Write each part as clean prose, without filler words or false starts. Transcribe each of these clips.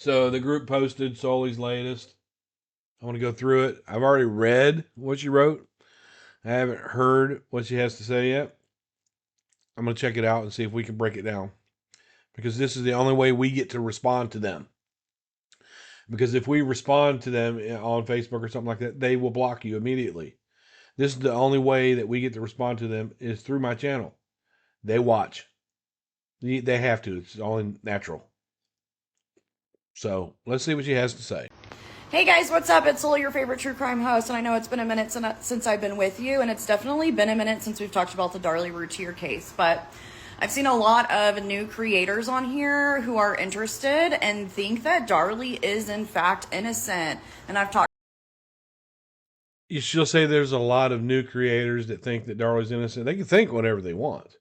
So the group posted Sully's latest. I want to go through it. I've already read what she wrote. I haven't heard what she has to say yet. I'm going to check it out and see if we can break it down. Because this is the only way we get to respond to them. Because if we respond to them on Facebook or something like that, they will block you immediately. This is the only way that we get to respond to them is through my channel. They watch. They have to. It's only natural. So let's see what she has to say. Hey guys, what's up? It's Sully, your favorite true crime host, and I know it's been a minute since I've been with you, and it's definitely been a minute since we've talked about the Darlie Routier case, but I've seen a lot of new creators on here who are interested and think that Darlie is in fact innocent, and I've talked. She'll say there's a lot of new creators that think that Darlie's innocent. They can think whatever they want.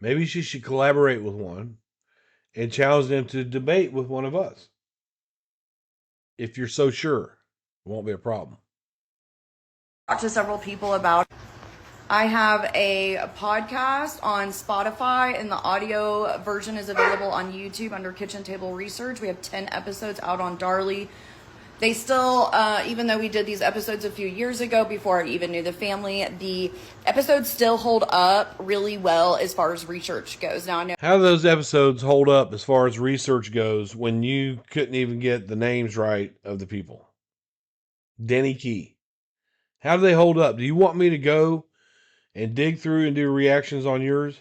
Maybe she should collaborate with one and challenge them to debate with one of us. If you're so sure, it won't be a problem. Talked to several people about it. I have a podcast on Spotify, and the audio version is available on YouTube under Kitchen Table Research. We have 10 episodes out on Darlie. They still, even though we did these episodes a few years ago before I even knew the family, the episodes still hold up really well as far as research goes. Now I know. How do those episodes hold up as far as research goes when you couldn't even get the names right of the people? Denny Key. How do they hold up? Do you want me to go and dig through and do reactions on yours?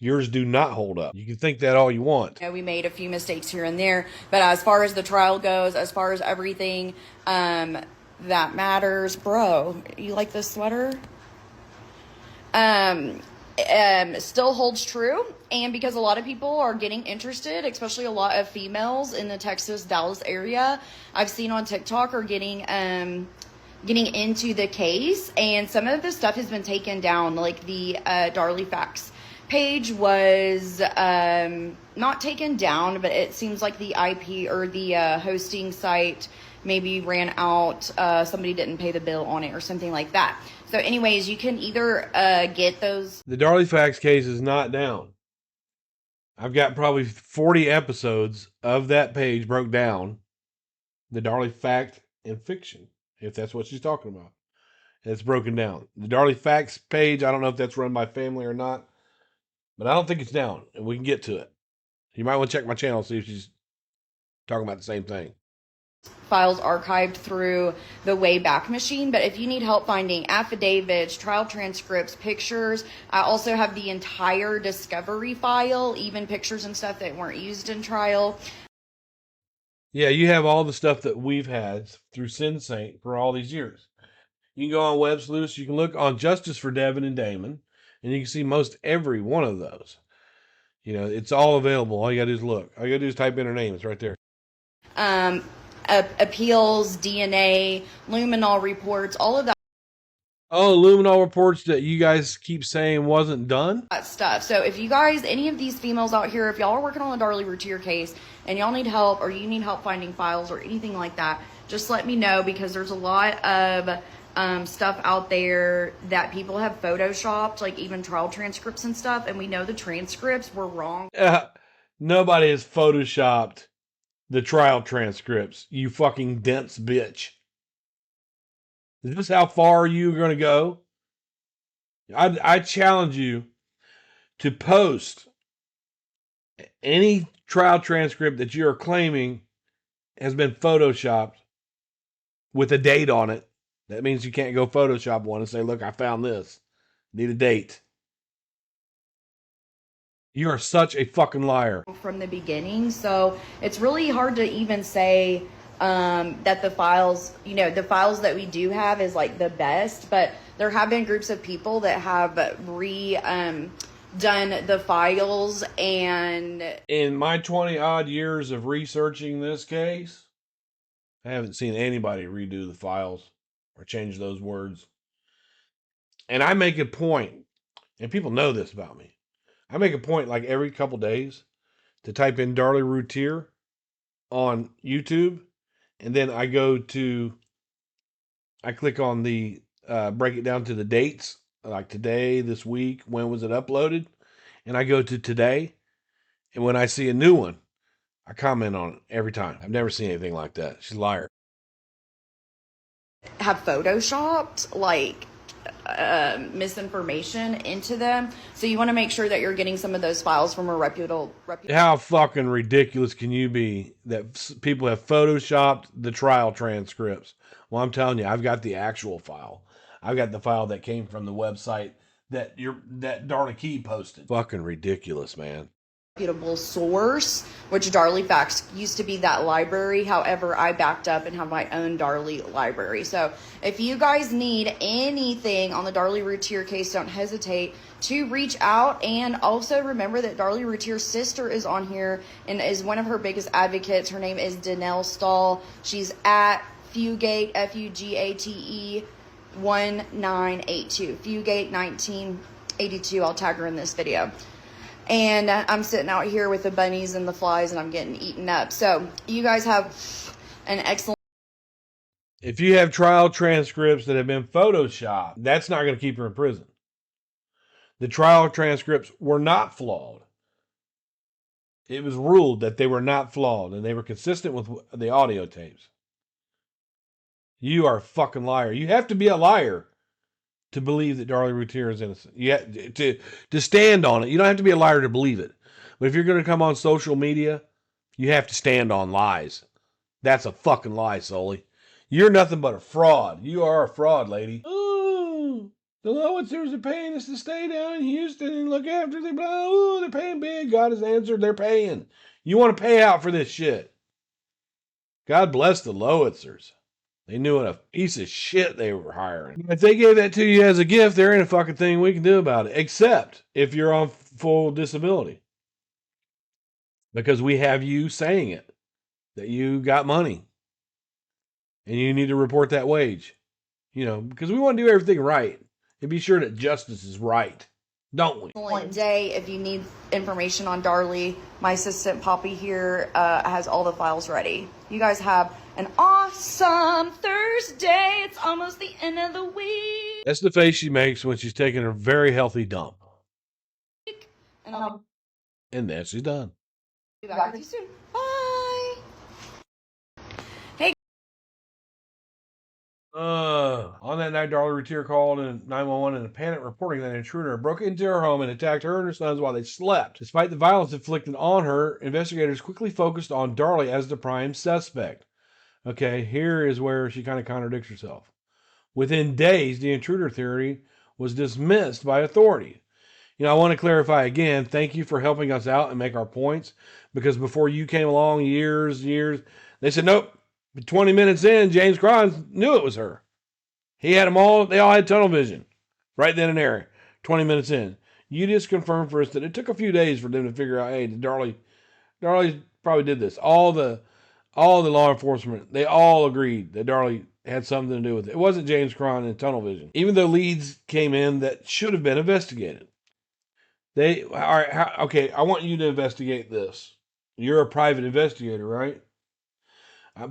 Yours do not hold up. You can think that all you want. We made a few mistakes here and there, but as far as the trial goes, as far as everything that matters, bro, you like this sweater? Still holds true, and because a lot of people are getting interested, especially a lot of females in the Texas, Dallas area, I've seen on TikTok are getting into the case, and some of the stuff has been taken down, like the Darlie Facts page was not taken down, but it seems like the IP or the hosting site maybe ran out. Somebody didn't pay the bill on it or something like that. So anyways, you can either get those. The Darlie Facts case is not down. I've got probably 40 episodes of that page broke down. The Darlie Fact and Fiction, if that's what she's talking about. It's broken down. The Darlie Facts page, I don't know if that's run by family or not, but I don't think it's down, and we can get to it. You might want to check my channel and see if she's talking about the same thing. Files archived through the Wayback Machine, but if you need help finding affidavits, trial transcripts, pictures, I also have the entire discovery file, even pictures and stuff that weren't used in trial. Yeah, you have all the stuff that we've had through Sin Saint for all these years. You can go on Web Sleuths, you can look on Justice for Devin and Damon, and you can see most every one of those. You know, it's all available. All you gotta do is look. All you gotta do is type in her name. It's right there. Appeals, DNA, luminol reports, all of that. Oh, luminol reports that you guys keep saying wasn't done? That stuff. So if you guys, any of these females out here, if y'all are working on the Darlie Routier case and y'all need help or you need help finding files or anything like that, just let me know, because there's a lot of stuff out there that people have photoshopped, like even trial transcripts and stuff, and we know the transcripts were wrong. Nobody has photoshopped the trial transcripts, you fucking dense bitch. Is this how far you're going to go? I challenge you to post any trial transcript that you are claiming has been photoshopped with a date on it. That means you can't go Photoshop one and say, look, I found this. Need a date. You are such a fucking liar. From the beginning, so it's really hard to even say that the files, the files that we do have is like the best, but there have been groups of people that have done the files, and in my 20 odd years of researching this case, I haven't seen anybody redo the files or change those words. And I make a point, and people know this about me, I make a point like every couple days to type in Darlie Routier on YouTube, and then I click on the, break it down to the dates, like today, this week, when was it uploaded, and I go to today, and when I see a new one, I comment on it every time. I've never seen anything like that. She's a liar. Have photoshopped like misinformation into them. So you want to make sure that you're getting some of those files from a reputable. How fucking ridiculous can you be that people have photoshopped the trial transcripts? Well, I'm telling you, I've got the actual file. I've got the file that came from the website that Darlie Key posted. Fucking ridiculous, man. Reputable source, which Darlie Facts used to be that library. However, I backed up and have my own Darlie library. So if you guys need anything on the Darlie Routier case, don't hesitate to reach out. And also remember that Darlie Routier's sister is on here and is one of her biggest advocates. Her name is Danelle Stahl. She's at Fugate, Fugate 1982. Fugate 1982. I'll tag her in this video. And I'm sitting out here with the bunnies and the flies and I'm getting eaten up. So you guys have an excellent. If you have trial transcripts that have been photoshopped, that's not going to keep her in prison. The trial transcripts were not flawed. It was ruled that they were not flawed and they were consistent with the audio tapes. You are a fucking liar. You have to be a liar to believe that Darlie Routier is innocent. You have to stand on it. You don't have to be a liar to believe it. But if you're going to come on social media, you have to stand on lies. That's a fucking lie, Sully. You're nothing but a fraud. You are a fraud, lady. Oh, the Lowitzers are paying us to stay down in Houston and look after them. Oh, they're paying big. God has answered. They're paying. You want to pay out for this shit. God bless the Lowitzers. They knew what a piece of shit they were hiring. If they gave that to you as a gift, there ain't a fucking thing we can do about it, except if you're on full disability. Because we have you saying it, that you got money. And you need to report that wage. You know, because we want to do everything right. And be sure that justice is right. Don't we? One day, if you need information on Darlie, my assistant Poppy here has all the files ready. You guys have an awesome Thursday. It's almost the end of the week. That's the face she makes when she's taking a very healthy dump. And then she's done. Be back with you soon. Bye. Hey. On that night, Darlie Routier called in 911 in a panic, reporting that an intruder broke into her home and attacked her and her sons while they slept. Despite the violence inflicted on her, investigators quickly focused on Darlie as the prime suspect. Okay, here is where she kind of contradicts herself. Within days, the intruder theory was dismissed by authority. You know, I want to clarify again, thank you for helping us out and make our points, because before you came along years, they said, nope, 20 minutes in, James Cron knew it was her. He had them all, they all had tunnel vision right then and there, 20 minutes in. You just confirmed for us that it took a few days for them to figure out, hey, Darlie probably did this. All the law enforcement, they all agreed that Darlie had something to do with it. It wasn't James Cron and tunnel vision, even though leads came in that should have been investigated. All right, okay, I want you to investigate this. You're a private investigator, right?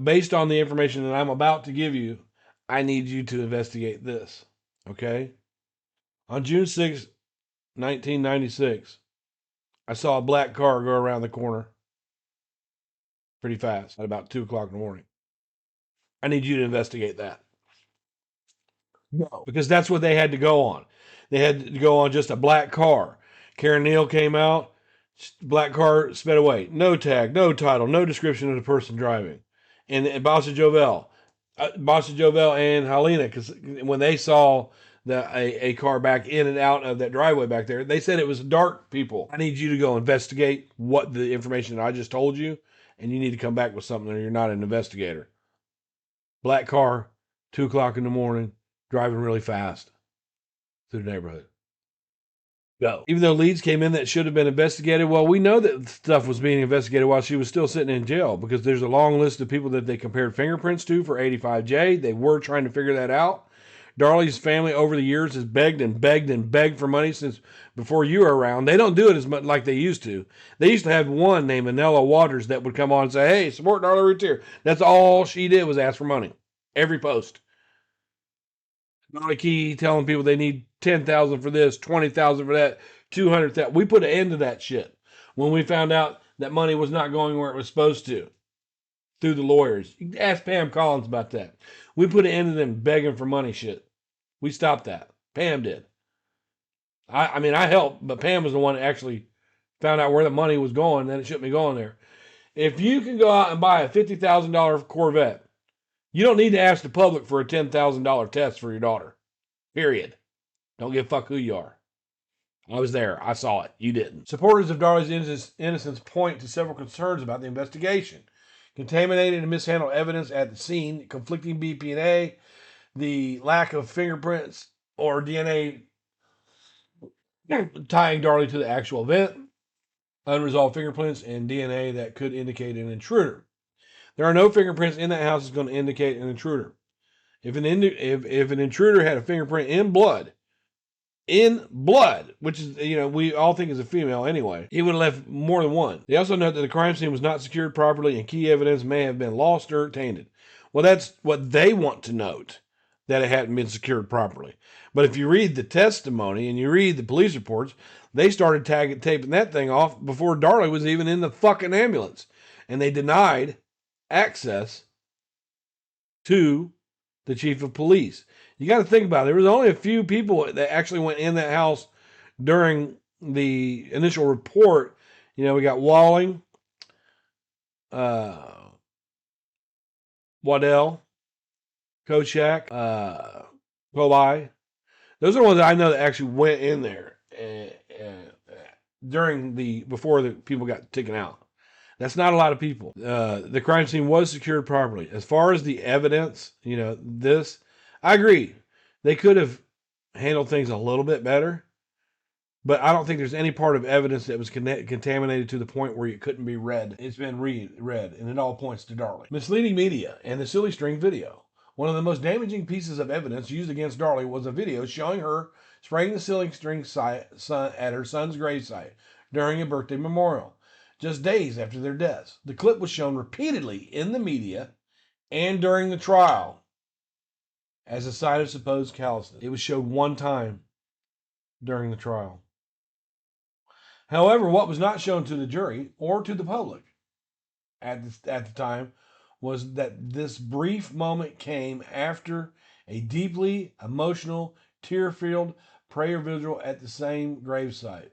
Based on the information that I'm about to give you, I need you to investigate this, okay? On June 6, 1996, I saw a black car go around the corner pretty fast at about 2 o'clock in the morning. I need you to investigate that. No. Because that's what they had to go on. They had to go on just a black car. Karen Neal came out, black car sped away. No tag, no title, no description of the person driving. And Bassa Jovel and Helena, because when they saw a car back in and out of that driveway back there, they said it was dark people. I need you to go investigate what the information I just told you, and you need to come back with something or you're not an investigator. Black car, 2 o'clock in the morning, driving really fast through the neighborhood. Go. Even though leads came in that should have been investigated, well, we know that stuff was being investigated while she was still sitting in jail, because there's a long list of people that they compared fingerprints to for 85J. They were trying to figure that out. Darlie's family over the years has begged and begged and begged for money since before you were around. They don't do it as much like they used to. They used to have one named Manella Waters that would come on and say, hey, support Darlie Routier. That's all she did was ask for money. Every post. Darlie Key telling people they need 10,000 for this, 20,000 for that, 200,000. We put an end to that shit when we found out that money was not going where it was supposed to through the lawyers. You can ask Pam Collins about that. We put an end to them begging for money shit. We stopped that. Pam did. I mean, I helped, but Pam was the one that actually found out where the money was going, then it shouldn't be going there. If you can go out and buy a $50,000 Corvette, you don't need to ask the public for a $10,000 test for your daughter. Period. Don't give a fuck who you are. I was there. I saw it. You didn't. Supporters of Darlie's innocence point to several concerns about the investigation. Contaminated and mishandled evidence at the scene, conflicting BPA, the lack of fingerprints or DNA tying Darlie to the actual event, unresolved fingerprints, and DNA that could indicate an intruder. There are no fingerprints in that house that's going to indicate an intruder. If an intruder had a fingerprint in blood, which is, we all think is a female anyway, he would have left more than one. They also note that the crime scene was not secured properly and key evidence may have been lost or tainted. Well, that's what they want to note, that it hadn't been secured properly. But if you read the testimony and you read the police reports, they started taping that thing off before Darlie was even in the fucking ambulance. And they denied access to the chief of police. You got to think about it. There was only a few people that actually went in that house during the initial report. We got Walling, Waddell, Kochak, Colby. Those are the ones that I know that actually went in there before the people got taken out. That's not a lot of people. The crime scene was secured properly. As far as the evidence, I agree. They could have handled things a little bit better, but I don't think there's any part of evidence that was contaminated to the point where it couldn't be read. It's been read, and it all points to Darlie. Misleading media and the silly string video. One of the most damaging pieces of evidence used against Darlie was a video showing her spraying the silly string at her son's gravesite during a birthday memorial, just days after their deaths. The clip was shown repeatedly in the media and during the trial as a sign of supposed callousness. It was showed one time during the trial. However, what was not shown to the jury or to the public at the time was that this brief moment came after a deeply emotional, tear-filled prayer vigil at the same gravesite.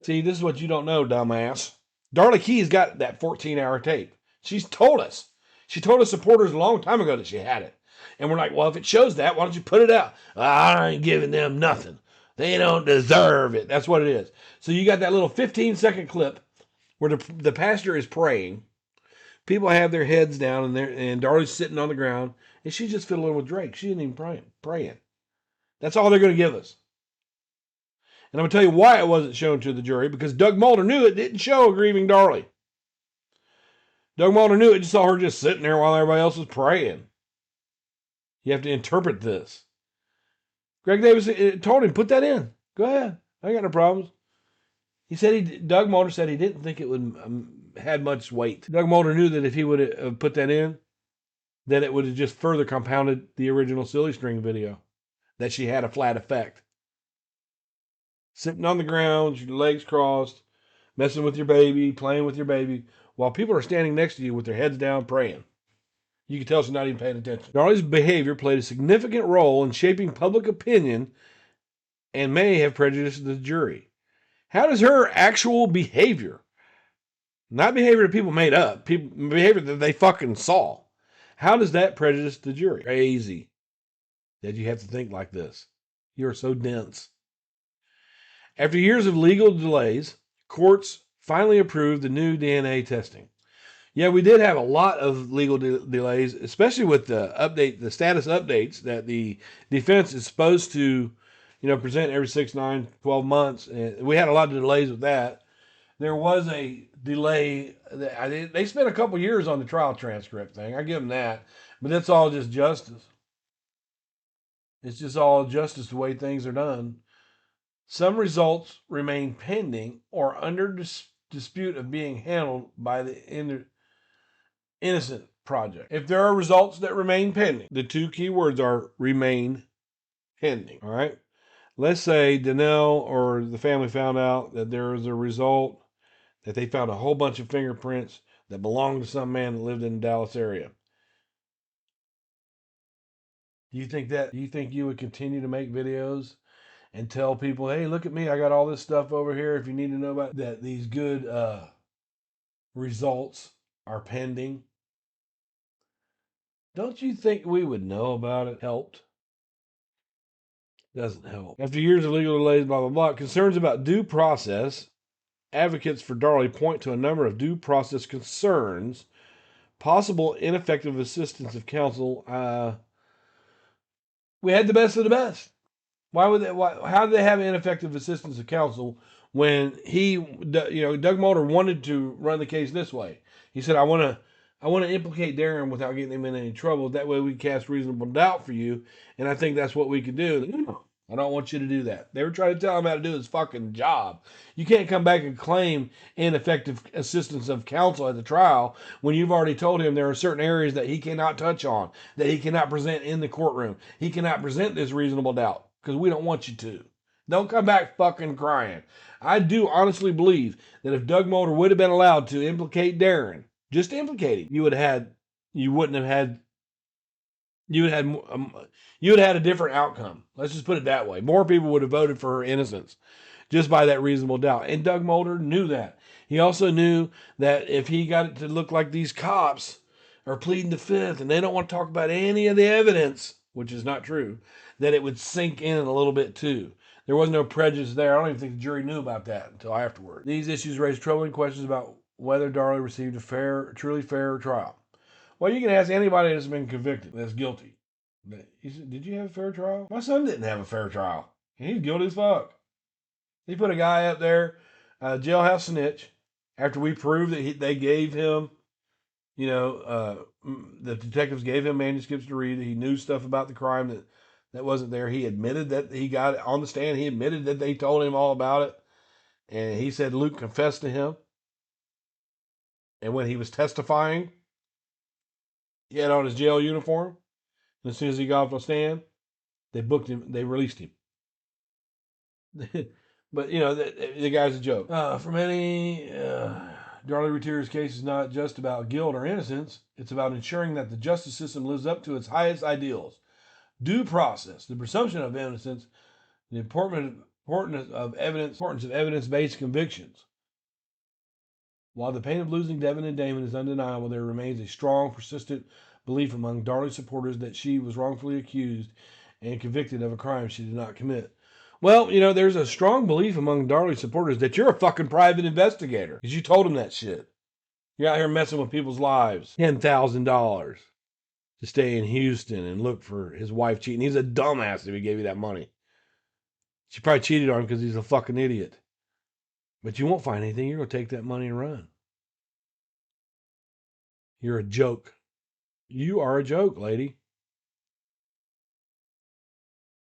See, this is what you don't know, dumbass. Darlie Key's got that 14-hour tape. She's told us. She told us supporters a long time ago that she had it. And we're like, well, if it shows that, why don't you put it out? I ain't giving them nothing. They don't deserve it. That's what it is. So you got that little 15-second clip where the pastor is praying. People have their heads down and Darlie's sitting on the ground. And she's just fiddling with Drake. She isn't even praying. That's all they're going to give us. And I'm going to tell you why it wasn't shown to the jury, because Doug Mulder knew it didn't show a grieving Darlie. Doug Mulder knew it, just saw her just sitting there while everybody else was praying. You have to interpret this. Greg Davis told him, put that in. Go ahead. I ain't got no problems. Doug Mulder said he didn't think it would had much weight. Doug Mulder knew that if he would have put that in, that it would have just further compounded the original Silly String video, that she had a flat effect. Sitting on the ground, your legs crossed, messing with your baby, playing with your baby, while people are standing next to you with their heads down praying. You can tell she's not even paying attention. Darlie's behavior played a significant role in shaping public opinion and may have prejudiced the jury. How does her actual behavior, not behavior that people made up, behavior that they fucking saw, how does that prejudice the jury? Crazy that you have to think like this. You are so dense. After years of legal delays, courts finally approved the new DNA testing. Yeah, we did have a lot of legal delays, especially with the status updates that the defense is supposed to, present every 6, 9, 12 months. And we had a lot of delays with that. There was a delay. They spent a couple years on the trial transcript thing. I give them that. But that's all just justice. It's just all justice the way things are done. Some results remain pending or under dispute of being handled by the Innocent Project. If there are results that remain pending, the two key words are remain pending. All right. Let's say Danelle or the family found out that there is a result that they found a whole bunch of fingerprints that belonged to some man that lived in the Dallas area. Do you think you would continue to make videos and tell people, hey, look at me, I got all this stuff over here if you need to know about that, these good results are pending? Don't you think we would know about it? Helped? Doesn't help. After years of legal delays, blah, blah, blah, concerns about due process, advocates for Darlie point to a number of due process concerns, possible ineffective assistance of counsel. We had the best of the best. Why would they? How did they have ineffective assistance of counsel when Doug Mulder wanted to run the case this way? He said, I want to implicate Darren without getting him in any trouble. That way we cast reasonable doubt for you, and I think that's what we could do. No, I don't want you to do that. They were trying to tell him how to do his fucking job. You can't come back and claim ineffective assistance of counsel at the trial when you've already told him there are certain areas that he cannot touch on, that he cannot present in the courtroom. He cannot present this reasonable doubt because we don't want you to. Don't come back fucking crying. I do honestly believe that if Doug Mulder would have been allowed to implicate Darren, just implicate him, you would have had a different outcome. Let's just put it that way. More people would have voted for her innocence just by that reasonable doubt. And Doug Mulder knew that. He also knew that if he got it to look like these cops are pleading the fifth and they don't want to talk about any of the evidence, which is not true, that it would sink in a little bit too. There was no prejudice there. I don't even think the jury knew about that until afterward. These issues raise troubling questions about whether Darlie received a truly fair trial. Well, you can ask anybody that's been convicted, that's guilty. He said, did you have a fair trial? My son didn't have a fair trial. He's guilty as fuck. He put a guy up there, jailhouse snitch, after we proved that they gave him, the detectives gave him manuscripts to read, that he knew stuff about the crime that wasn't there. He admitted that he got it on the stand. He admitted that they told him all about it. And he said Luke confessed to him. And when he was testifying, he had on his jail uniform. And as soon as he got off the stand, they booked him. They released him. But, the guy's a joke. For many, Darlie Routier's case is not just about guilt or innocence. It's about ensuring that the justice system lives up to its highest ideals. Due process, the presumption of innocence, the importance of evidence-based convictions. While the pain of losing Devin and Damon is undeniable, there remains a strong, persistent belief among Darlie supporters that she was wrongfully accused and convicted of a crime she did not commit. Well, there's a strong belief among Darlie supporters that you're a fucking private investigator because you told them that shit. You're out here messing with people's lives. $10,000 to stay in Houston and look for his wife cheating. He's a dumbass if he gave you that money. She probably cheated on him because he's a fucking idiot. But you won't find anything. You're going to take that money and run. You're a joke. You are a joke, lady.